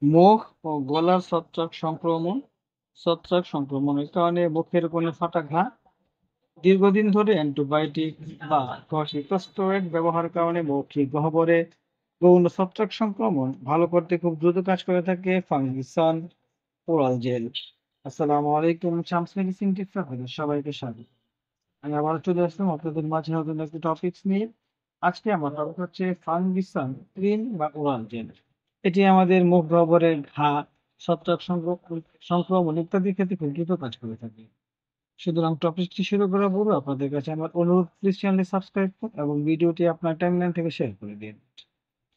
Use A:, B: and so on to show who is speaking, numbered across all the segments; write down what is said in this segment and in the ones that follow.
A: মুখ ও গলার ছত্রাক সংক্রমণের কারণে মুখের কোণে ফাটা ঘা, দীর্ঘদিন ধরে অ্যান্টিবায়োটিক বা কর্টিকোস্টেরয়েড ব্যবহারের কারণে মৌখিক গহ্বরে গৌণ ছত্রাক সংক্রমণ ভালো করতে খুব দ্রুত কাজ করে থাকে ফাঙ্গিসান ওরাল জেল। আসসালামু আলাইকুম, শামস মেডিসিন টিপস আপনাদের সবাইকে স্বাগত। আমি আবার চলে আসলাম আপনাদের মাঝে নতুন একটি টপিকস নিয়ে। আজকে আমার টপিক হচ্ছে ফাঙ্গিসান ক্রিম বা ওরাল জেল। এটি আমাদের মুখ গহ্বরের ঘা, ছত্রাক সংক্রমণ ইত্যাদি ক্ষেত্রে খুব দ্রুত কাজ করে থাকে। সুতরাং টপিকটি শুরু করার পূর্বে আপনাদের কাছে আমার অনুরোধ, প্লিজ চ্যানেলটি সাবস্ক্রাইব করুন এবং ভিডিওটি আপনার টাইমলাইন থেকে শেয়ার করে দিন।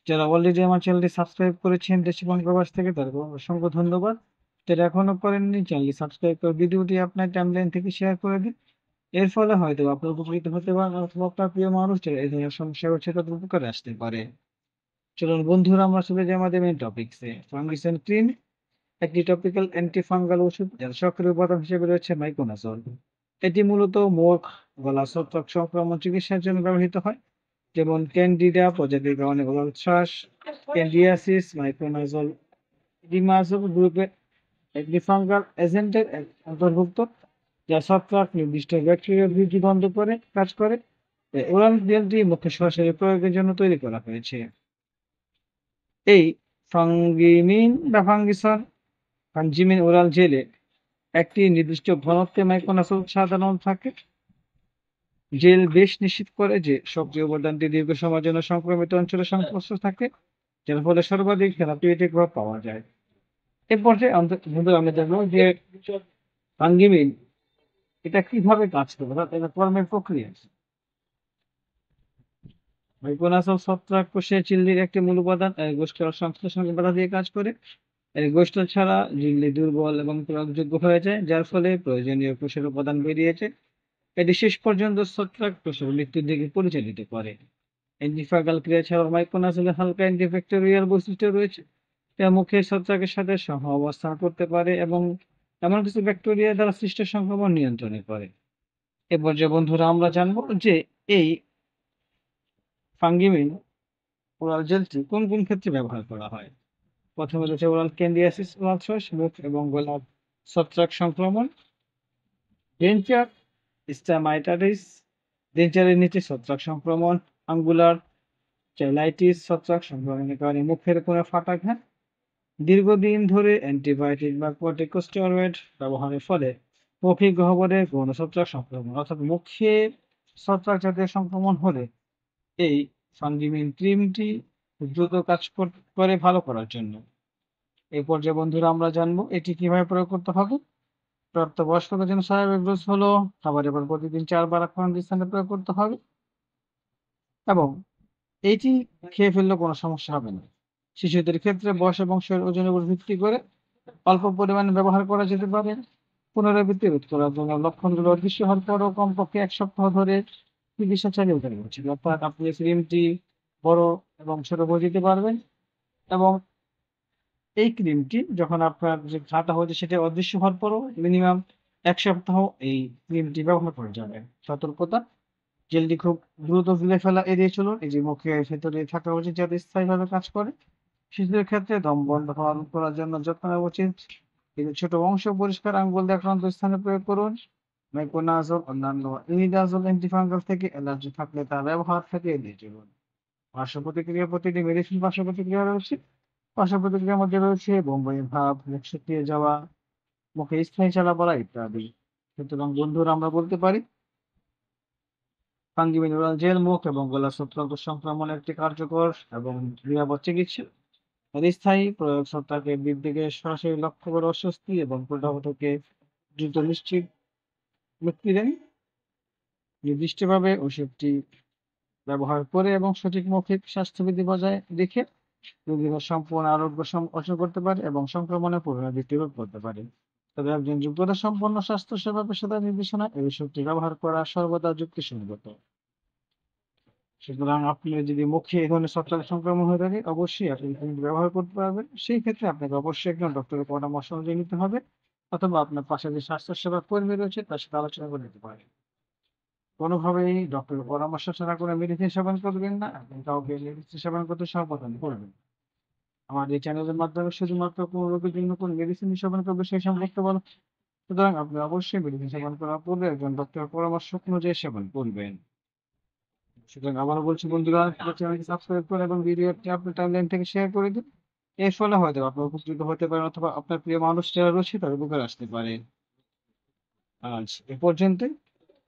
A: যারা অলরেডি আমার চ্যানেলটি সাবস্ক্রাইব করেছেন দেশ এবং প্রবাস থেকে, তাদেরকে অসংখ্য ধন্যবাদ। যারা এখনো করেননি, চ্যানেলটি সাবস্ক্রাইব করে ভিডিওটি আপনার টাইমলাইন থেকে শেয়ার করে দিন। এর ফলে হয়তো আপনি উপকৃত হতে পারেন অথবা আপনার প্রিয় মানুষ যারা এই ধরনের সমস্যা হচ্ছে তাদের উপকারে আসতে পারে। চলুন বন্ধুরা, আমরা চলে যাই আমাদের মেইন টপিকসে। ফাঙ্গিসান ক্রিম একটি টপিক্যাল অ্যান্টিফাঙ্গাল ওষুধ যার সক্রিয় উপাদান হিসেবে রয়েছে মাইকোনাজল। এটি মূলত মুখ, গলা, ছত্রাক সংক্রমণ চিকিৎসার জন্য ব্যবহৃত হয়, যেমন ক্যান্ডিডা প্রজাতির কারণে গলার শ্বাস, ক্যান্ডিয়াসিস। মাইকোনাজল ডিমাজল গ্রুপের একটি ফাঙ্গাল এজেন্টের অন্তর্ভুক্ত, যা ছত্রাক নির্দিষ্ট ব্যাকটেরিয়া বৃদ্ধি বন্ধ করে কাজ করে। ওরাল জেলটি মুখে সরাসরি প্রয়োগের জন্য তৈরি করা হয়েছে। এই ফাঙ্গিমিন বা ফাঞ্জিমিন ওরাল জেলে একটি নির্দিষ্ট ঘনত্বে মাইক্রোনাসল সাধারণ থাকে। জেল বেশ নিশ্চিত করে যে সক্রিয় উপাদানটি দীর্ঘ সময়ের জন্য সংক্রমিত অঞ্চলে সংস্পর্শ থাকে, যার ফলে সর্বাধিক থেরাপিউটিক প্রভাব পাওয়া যায়। এ পর্যায়ে বন্ধুরা আমরা জানবো যে ফাঙ্গিমিন এটা কিভাবে কাজ করে, অর্থাৎ এটা কর্মের প্রক্রিয়া। মাইক্রোনাসল ছত্রাক কোষে ঝিল্লির একটি মূল উপাদান। কোষকে সংশ্লেষণ বাধা দিয়ে কাজ করে। এই গোষ্ঠ ছাড়া ঝিল্লি দুর্বল এবং প্রয়োগযোগ্য হয়ে যায়, যার ফলে প্রয়োজনীয় কোষের উপাদান বেরিয়েছে। এটি শেষ পর্যন্ত ছত্রাক কোষের মৃত্যুর দিকে পরিচালিত করে। অ্যান্টিফাঙ্গাল ক্রিয়া ছাড়াও মাইক্রোনাজলে হালকা অ্যান্টিব্যাকটেরিয়াল বৈশিষ্ট্য রয়েছে, যা মুখের ছত্রাকের সাথে সহ অবস্থান করতে পারে এবং এমন কিছু ব্যাকটেরিয়া দ্বারা সৃষ্ট সংক্রমণ নিয়ন্ত্রণ করে। এ পর্যায়ে বন্ধুরা আমরা জানবো যে এই ফাঙ্গিমিন ওরাল জেলটি কোন কোন ক্ষেত্রে ব্যবহার করা হয়। প্রথমে রয়েছে ওরাল ক্যান্ডিয়াসিস, ওরাল শ্বাস, মুখ এবং গলার ছত্রাক সংক্রমণ। ডেঞ্চার স্টামাইটাইটিস, ডেঞ্চারের নিচে ছত্রাক সংক্রমণ। আঙ্গুলার চাইলাইটিস, ছত্রাক সংক্রমণের কারণে মুখের কোণে ফাটা ঘা। দীর্ঘদিন ধরে অ্যান্টিবায়োটিক বা কর্টিকোস্টেরয়েড ব্যবহারের ফলে মৌখিক গহ্বরে গৌণ ছত্রাক সংক্রমণ, অর্থাৎ মুখে ছত্রাক জাতীয় সংক্রমণ হলে এই ফাঙ্গিমিন ক্রিমটি দ্রুত কাজ করে ভালো করার জন্য। এই পর্যায়ে বন্ধুরা আমরা জানবো এটি কিভাবে প্রয়োগ করতে হবে। প্রাপ্তবয়স্কদের জন্য স্বাভাবিক ডোজ হলো খাবারের পর প্রতিদিন 4 বার আক্রান্ত স্থানে প্রয়োগ করতে হবে এবং এইটি খেয়ে ফেললে কোনো সমস্যা হবে না। শিশুদের ক্ষেত্রে বয়স এবং শরীর ওজনের উপর ভিত্তি করে অল্প পরিমাণে ব্যবহার করা যেতে পারে। পুনরাবৃত্তি রোধ করার জন্য লক্ষণগুলো অদৃশ্য হওয়ার পরও কমপক্ষে 1 সপ্তাহ ধরে চিকিৎসা চালিয়ে যেতে বলছি। অর্থাৎ আপনি ক্রিমটি বড় এবং ছোট করে দিতে পারবেন এবং এই ক্রিমটি যখন আপনার যে ঘাটা হয়েছে সেটা অদৃশ্য হওয়ার পরও মিনিমাম 1 সপ্তাহ এই ক্রিমটি ব্যবহার করে যাবেন। সতর্কতা: জেলটি খুব দ্রুত গিলে ফেলা এড়িয়ে চলুন। এই যে মুখের ভেতরে থাকা উচিত যাতে স্থায়ীভাবে কাজ করে। শিশুদের ক্ষেত্রে দম বন্ধ করার জন্য যত্ন নেওয়া উচিত। এই যে ছোট অংশ পরিষ্কার আঙ্গুল দিয়ে আক্রান্ত স্থানে প্রয়োগ করুন। মেকোনাজল অন্যান্য ইমিডাজোল অ্যান্টিফাঙ্গাল থেকে অ্যালার্জি থাকলে তার ব্যবহার থেকে এড়িয়ে চলুন। পার্শ্ব প্রতিক্রিয়া: প্রতিটি মেডিসিন পার্শ্ব প্রতিক্রিয়া রয়েছে। পার্শ্ব প্রতিক্রিয়ার মধ্যে রয়েছে বমি ভাব, মুখ শুকিয়ে যাওয়া, মুখে স্থায়ী জ্বালা পড়া ইত্যাদি। সুতরাং বন্ধুরা আমরা বলতে পারি ফাঙ্গিমিন ওরাল জেল মুখ এবং গলার ছত্রাক সংক্রমণের একটি কার্যকর এবং নিরাপদ চিকিৎসা। এর স্থায়ী প্রয়োগ ছত্রাকের বৃদ্ধিকে সরাসরি লক্ষ্য করে অস্বস্তি এবং প্রদাহ থেকে দ্রুত নিশ্চিত মুক্তি দেন। নির্দিষ্টভাবে ওষুধটি ব্যবহার করে এবং সঠিক মৌখিক স্বাস্থ্যবিধি বজায় রেখে রোগীরা সম্পূর্ণ আরোগ্য অর্জন করতে পারে এবং সংক্রমণের পুনরাবৃত্তি রোধ করতে পারে। তবে একজন যোগ্যতা সম্পন্ন স্বাস্থ্যসেবা পেশাদার নির্দেশনা এই ওষুধটি ব্যবহার করা সর্বদা যুক্তিসঙ্গত। সুতরাং আপনি যদি মুখে এই ধরনের ছত্রাক সংক্রমণ হয়ে থাকে, অবশ্যই আপনি কিন্তু ব্যবহার করতে পারবেন। সেই ক্ষেত্রে আপনাকে অবশ্যই একজন ডক্টরের পরামর্শ অনুযায়ী নিতে হবে অথবা আপনার পাশে যে স্বাস্থ্যসেবা কর্মী রয়েছে তার সাথে আলোচনা করে নিতে পারেন। কোনোভাবেই ডক্টরের পরামর্শ ছাড়া কোনো মেডিসিন সেবন করবেন না। আপনি কাউকে মেডিসিন সেবন করতে সম্বোধন করবেন না। আমার এই চ্যানেলের মাধ্যমে শুধুমাত্র কোনো রোগের জন্য কোনো মেডিসিন সেবন করবে সেই সম্পর্কে বলা। সুতরাং আপনি অবশ্যই মেডিসিন সেবন করার পূর্বে একজন ডক্টরের পরামর্শ অনুযায়ী সেবন করবেন। সুতরাং আবারও বলছি বন্ধুরা, আমার চ্যানেলটি সাবস্ক্রাইব করুন এবং ভিডিওটি আপনার টাইমলাইন থেকে শেয়ার করে দিন। এর ফলে হয়তো আপনি উপকৃত হতে পারেন অথবা আপনার প্রিয় মানুষ যারা রয়েছে তার উপকারে আসতে পারে। আজ এ পর্যন্তই।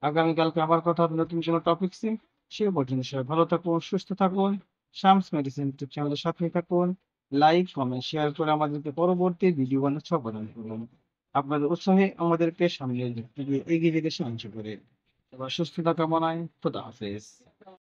A: আগামীকালকে আবার কথা হবে নতুন কোনো টপিকস নিয়ে। সে পর্যন্ত সবাই ভালো থাকুন, সুস্থ থাকুন। শামস মেডিসিন ইউটিউব চ্যানেলের সাথেই থাকুন। লাইক, কমেন্ট, শেয়ার করে আমাদেরকে পরবর্তী ভিডিও বানাতে প্রদান করুন। আপনাদের উৎসাহে আমাদেরকে সামনে এগিয়ে যেতে সাহায্য করে। এবার সুস্থতা কামনায় খোদা হাফেজ।